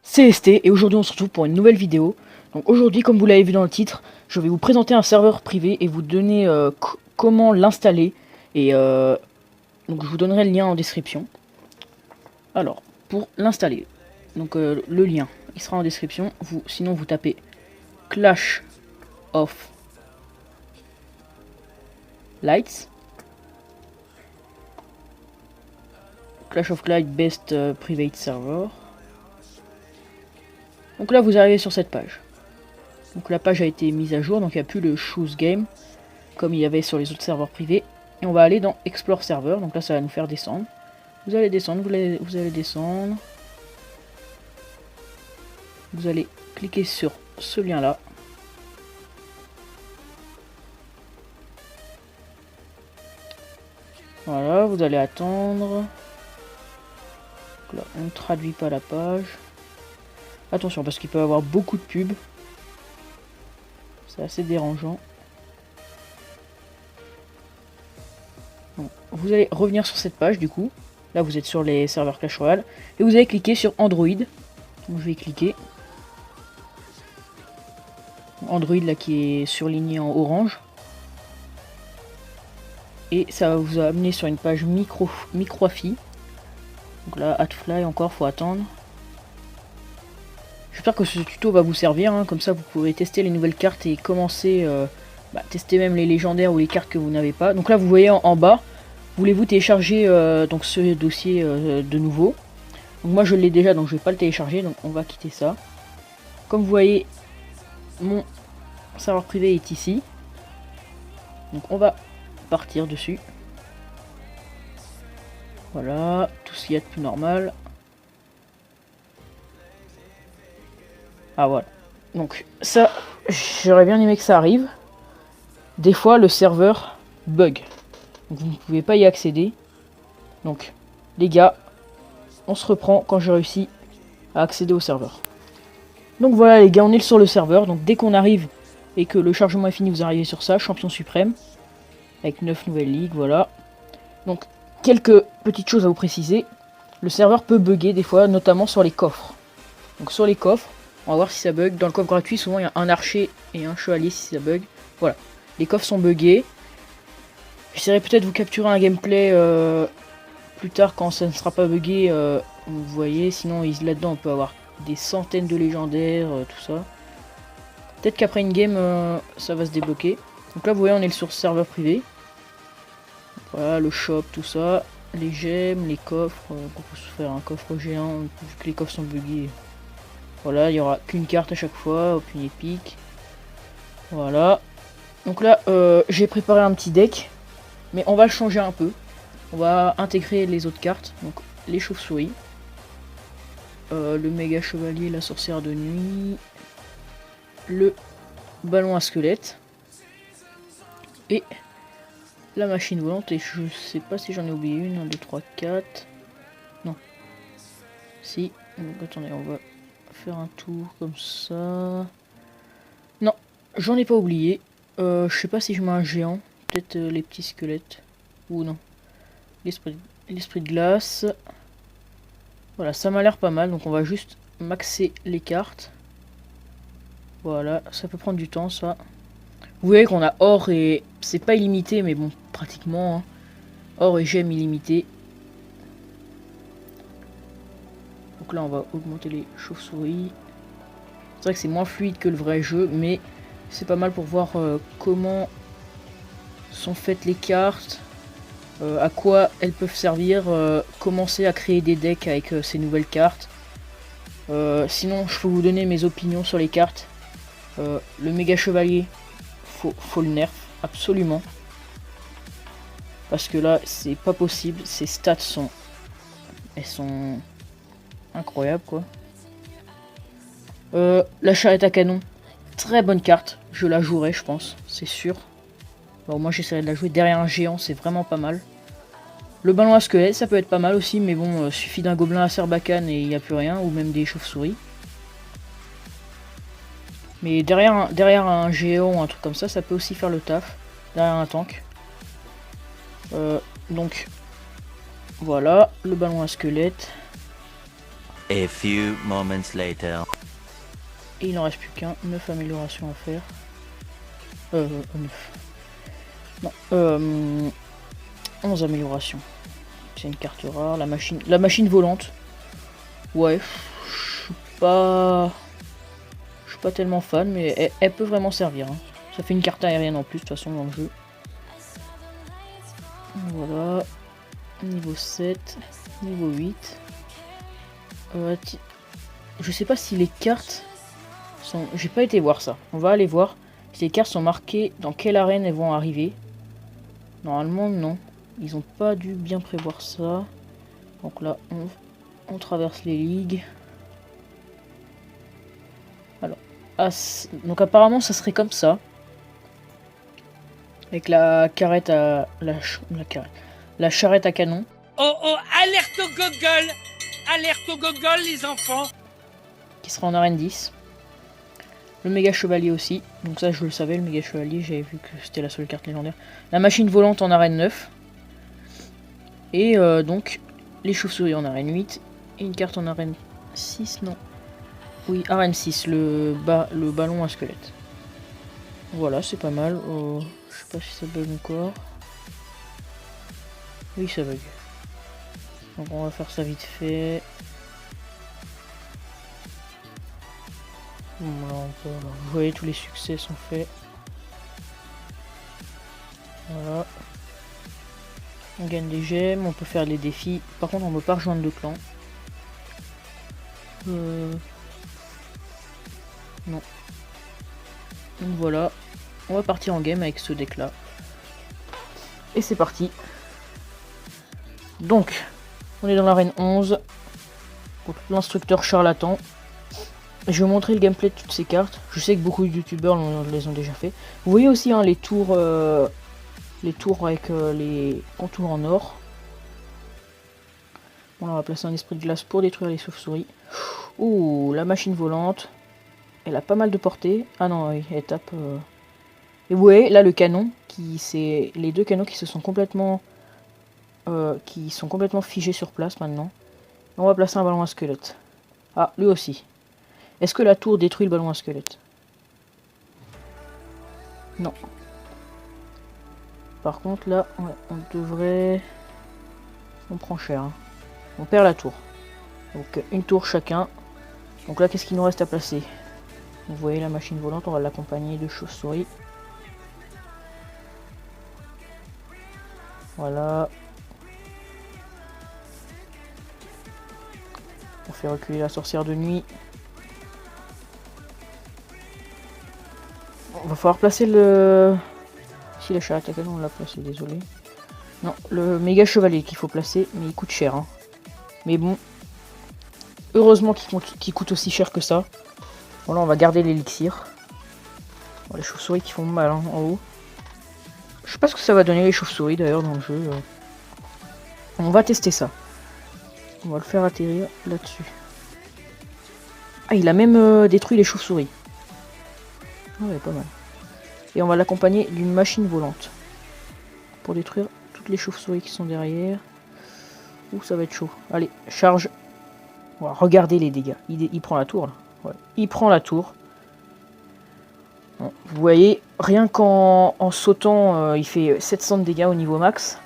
CST, et aujourd'hui on se retrouve pour une nouvelle vidéo. Donc aujourd'hui, comme vous l'avez vu dans le titre, je vais vous présenter un serveur privé et vous donner comment l'installer. Et donc je vous donnerai le lien en description. Alors, pour l'installer, donc le lien, il sera en description. Sinon vous tapez Clash of Lights. Clash of Clans Best Private Server. Donc là vous arrivez sur cette page. Donc la page a été mise à jour, donc il n'y a plus le Choose Game comme il y avait sur les autres serveurs privés. Et on va aller dans Explore Server, donc là ça va nous faire descendre. Vous allez descendre, vous allez descendre. Vous allez cliquer sur ce lien là. Voilà, vous allez attendre. Donc là, on ne traduit pas la page. Attention parce qu'il peut y avoir beaucoup de pubs. C'est assez dérangeant. Donc, vous allez revenir sur cette page du coup. Là vous êtes sur les serveurs Clash Royale. Et vous allez cliquer sur Android. Donc, je vais cliquer. Android là qui est surligné en orange. Et ça va vous amener sur une page micro-AFI. Donc là, AdFly encore, faut attendre. J'espère que ce tuto va vous servir, hein. Comme ça vous pourrez tester les nouvelles cartes et commencer, tester même les légendaires ou les cartes que vous n'avez pas. Donc là vous voyez en bas, voulez-vous télécharger donc ce dossier de nouveau. Donc moi je l'ai déjà, donc je vais pas le télécharger, donc on va quitter ça. Comme vous voyez, mon serveur privé est ici. Donc on va partir dessus. Voilà, tout ce qu'il y a de plus normal. Ah voilà. Donc ça, j'aurais bien aimé que ça arrive. Des fois le serveur bug. Donc, vous ne pouvez pas y accéder. Donc les gars, on se reprend quand j'ai réussi à accéder au serveur. Donc voilà les gars, on est sur le serveur. Donc dès qu'on arrive et que le chargement est fini, vous arrivez sur ça, champion suprême. Avec 9 nouvelles ligues, voilà. Donc quelques petites choses à vous préciser. Le serveur peut bugger des fois, notamment sur les coffres. Donc sur les coffres, on va voir si ça bug. Dans le coffre gratuit, souvent il y a un archer et un chevalier si ça bug. Voilà, les coffres sont buggés. J'essaierai peut-être de vous capturer un gameplay plus tard quand ça ne sera pas buggé. Vous voyez, sinon là-dedans on peut avoir des centaines de légendaires, tout ça. Peut-être qu'après une game, ça va se débloquer. Donc là vous voyez, on est sur le serveur privé. Voilà, le shop, tout ça. Les gemmes, les coffres. On peut se faire un coffre géant vu que les coffres sont buggés. Voilà, il n'y aura qu'une carte à chaque fois, aucune épique. Voilà. Donc là, j'ai préparé un petit deck. Mais on va le changer un peu. On va intégrer les autres cartes. Donc les chauves-souris. Le méga chevalier, la sorcière de nuit. Le ballon à squelette. Et la machine volante. Et je sais pas si j'en ai oublié une. 1, 2, 3, 4. Non. Si. Donc attendez, on va faire un tour comme ça. Non, j'en ai pas oublié. Je sais pas si je mets un géant. Peut-être les petits squelettes. Ou non. L'esprit de glace. Voilà, ça m'a l'air pas mal. Donc on va juste maxer les cartes. Voilà, ça peut prendre du temps ça. Vous voyez qu'on a or et... C'est pas illimité mais bon, pratiquement. Hein. Or et gemmes illimité. Donc là on va augmenter les chauves-souris. C'est vrai que c'est moins fluide que le vrai jeu, mais c'est pas mal pour voir comment sont faites les cartes, à quoi elles peuvent servir, commencer à créer des decks avec ces nouvelles cartes. Sinon je peux vous donner mes opinions sur les cartes. Le méga chevalier, faut le nerf, absolument. Parce que là c'est pas possible, ses stats sont... Elles sont... incroyables quoi. La charrette à canon, très bonne carte, je la jouerai je pense, c'est sûr. Bon, moi j'essaierai de la jouer derrière un géant, c'est vraiment pas mal. Le ballon à squelette, ça peut être pas mal aussi, mais bon, suffit d'un gobelin à Sarbacane et il n'y a plus rien, ou même des chauves-souris. Mais derrière un géant ou un truc comme ça peut aussi faire le taf, derrière un tank. Donc, voilà, le ballon à squelette. A few moments later. Et il n'en reste plus qu'un. 9 améliorations à faire. 9. Non, 11 améliorations. C'est une carte rare. La machine volante. Ouais, je suis pas tellement fan, mais elle peut vraiment servir. Hein. Ça fait une carte aérienne en plus, de toute façon, dans le jeu. Voilà. Niveau 7. Niveau 8. Je sais pas si les cartes sont... J'ai pas été voir ça. On va aller voir si les cartes sont marquées dans quelle arène elles vont arriver. Normalement, non. Ils ont pas dû bien prévoir ça. Donc là, on traverse les ligues. Alors, donc apparemment, ça serait comme ça. Avec la carrette à... La charrette à canon. Oh oh, alerte au gogol! Alerte au gogol, les enfants! Qui sera en arène 10. Le méga chevalier aussi. Donc ça, je le savais, le méga chevalier. J'avais vu que c'était la seule carte légendaire. La machine volante en arène 9. Et donc, les chauves-souris en arène 8. Et une carte en arène 6, non. Oui, arène 6, le ballon à squelette. Voilà, c'est pas mal. Je sais pas si ça bug encore. Oui, ça bug. Donc on va faire ça vite fait. Voilà, vous voyez, tous les succès sont faits. Voilà. On gagne des gemmes, on peut faire les défis. Par contre, on ne peut pas rejoindre le clan. Non. Donc voilà. On va partir en game avec ce deck là. Et c'est parti. Donc, on est dans l'arène 11. Contre l'instructeur charlatan. Je vais vous montrer le gameplay de toutes ces cartes. Je sais que beaucoup de youtubeurs les ont déjà fait. Vous voyez aussi hein, les tours avec les contours en or. Bon, là, on va placer un esprit de glace pour détruire les chauves-souris. Ouh, la machine volante. Elle a pas mal de portée. Ah non, oui, elle tape. Et vous voyez, là, le canon, c'est les deux canons qui se sont complètement figés sur place maintenant. On va placer un ballon à squelette. Ah, lui aussi. Est-ce que la tour détruit le ballon à squelette? Non. Par contre, là, ouais, on devrait... On prend cher. Hein. On perd la tour. Donc, une tour chacun. Donc là, qu'est-ce qu'il nous reste à placer? Vous voyez la machine volante, on va l'accompagner de chauves-souris. Voilà. On fait reculer la sorcière de nuit. On va falloir placer le... Si la charrette à canon on l'a placé, désolé. Non, le méga chevalier qu'il faut placer, mais il coûte cher. Hein. Mais bon, heureusement qu'il coûte aussi cher que ça. Voilà, on va garder l'élixir. Bon, les chauves-souris qui font mal hein, en haut. Je sais pas ce que ça va donner les chauves-souris d'ailleurs dans le jeu. On va tester ça. On va le faire atterrir là-dessus. Ah, il a même détruit les chauves-souris. Ouais, pas mal. Et on va l'accompagner d'une machine volante. Pour détruire toutes les chauves-souris qui sont derrière. Ouh, ça va être chaud. Allez, charge. Voilà, regardez les dégâts. Il prend la tour là. Ouais, il prend la tour. Bon, vous voyez, rien qu'en sautant, il fait 700 de dégâts au niveau max.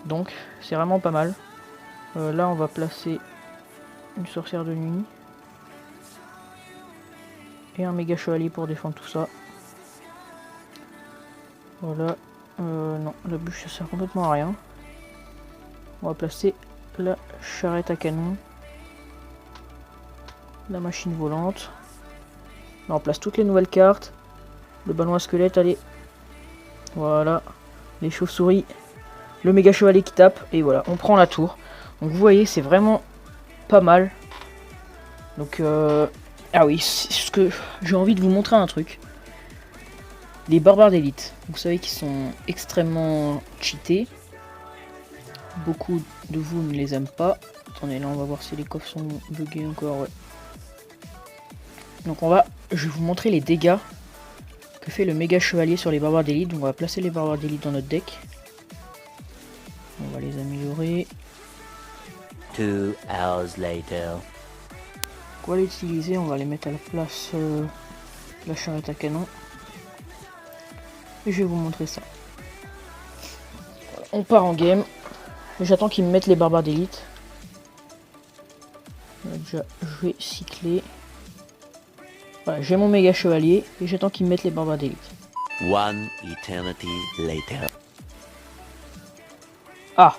Donc, c'est vraiment pas mal. Là, on va placer une sorcière de nuit. Et un méga chevalier pour défendre tout ça. Voilà. Non, la bûche ça sert complètement à rien. On va placer la charrette à canon. La machine volante. Là, on place toutes les nouvelles cartes. Le ballon à squelette, allez. Voilà. Les chauves-souris. Le méga chevalier qui tape. Et voilà, on prend la tour. Donc vous voyez, c'est vraiment pas mal. Donc, ah oui, c'est ce que j'ai envie de vous montrer un truc. Les barbares d'élite. Vous savez qu'ils sont extrêmement cheatés. Beaucoup de vous ne les aiment pas. Attendez, là on va voir si les coffres sont buggés encore. Ouais. Donc je vais vous montrer les dégâts que fait le méga chevalier sur les barbares d'élite. Donc on va placer les barbares d'élite dans notre deck. On va les améliorer. 2 hours later. Pour l'utiliser, on va les mettre à la place de la charrette à canon. Et je vais vous montrer ça. Voilà, on part en game. J'attends qu'ils me mettent les barbares d'élite. Déjà, je vais cycler. Voilà, j'ai mon méga chevalier et j'attends qu'ils me mettent les barbares d'élite. 1 eternity later. Ah!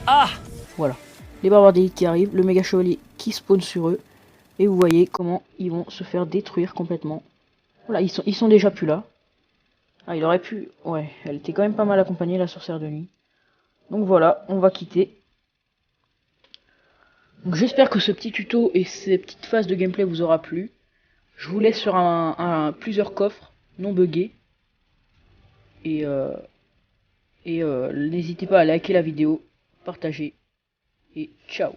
Ah! Voilà. Les barbares d'élite qui arrivent, le méga chevalier qui spawn sur eux. Et vous voyez comment ils vont se faire détruire complètement. Voilà, ils sont déjà plus là. Ah, il aurait pu... Ouais, elle était quand même pas mal accompagnée, la sorcière de nuit. Donc voilà, on va quitter. Donc j'espère que ce petit tuto et ces petites phases de gameplay vous aura plu. Je vous laisse sur plusieurs coffres non buggés. Et n'hésitez pas à liker la vidéo, partager. Et ciao!